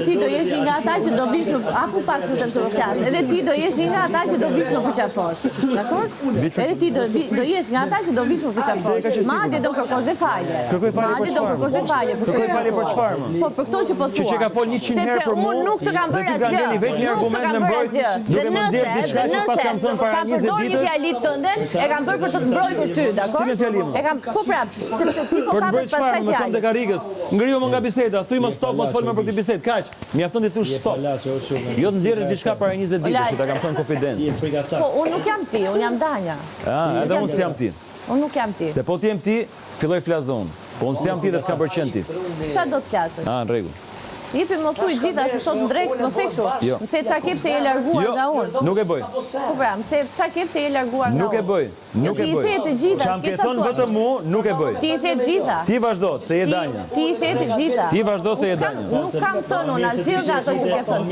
ti do jesh një nga ata që do vish më apo pak lutem se më flas. Edhe ti do jesh një nga ata që do vish më përqafosh. Dakor? Edhe ti do jesh nga ata që do vish më përqafosh. Madje do kërkosh dhe falje. Kërkoj falje për Madje do kërkosh dhe falje për Kërkoj falje për çfarë? Po për këto që po thua. Që ka fol 100 herë për mua. Unë nuk të kam bërë asgjë. Nuk të kam bërë asgjë. Dhe nëse kam përdorur një fjali tënde, e kam bërë për të mbrojtur ty, dakor? E kam po prap, sepse ti po kapes pasaj fjalës. Më thon Karigës, ngriu më nga biseda, thuj më stop, mos fol më për këtë bisedë, kaq. Mjafton të thosh stop. Jo të nxjerrësh diçka para 20 ditësh, ta kam thënë konfidencë. Po unë nuk jam ti, unë jam Danja. Edhe unë s'jam ti. Unë nuk jam ti. Se po ti jem ti, filloj flas dhe unë. Po unë s'jam ti dhe s'ka përqen ti. Çfarë do të flasësh? Në rregull. Jepi më thuj gjitha se sot ndreks më the kështu. Jo. Më the çfarë ke pse je larguar nga unë. Nuk e bëj. Po pra, më the çfarë ke pse je larguar nga unë. Nuk e bëj. Nuk e bëj. Ti i the të gjitha, s'ke s'ke çfarë. Vetëm mua, nuk e bëj. Ti i the të gjitha. Ti vazhdo, se je Danja. Ti i the të gjitha. Ti vazhdo se je Danja. Nuk kam thënë unë asgjë nga ato që ke thënë.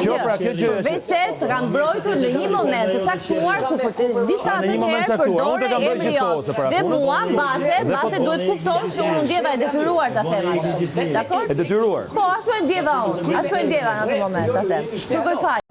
Kjo pra, kjo gjë është. Vese të kam mbrojtur në një moment të caktuar ku për disa të herë përdore emri jot. Dhe mua mbase duhet kuptosh që unë ndjeva e detyruar ta them atë. Dakor? E detyruar. Po, ashtu e ndjeva unë. Ashtu e ndjeva në atë moment ta them. Kërkoj falje.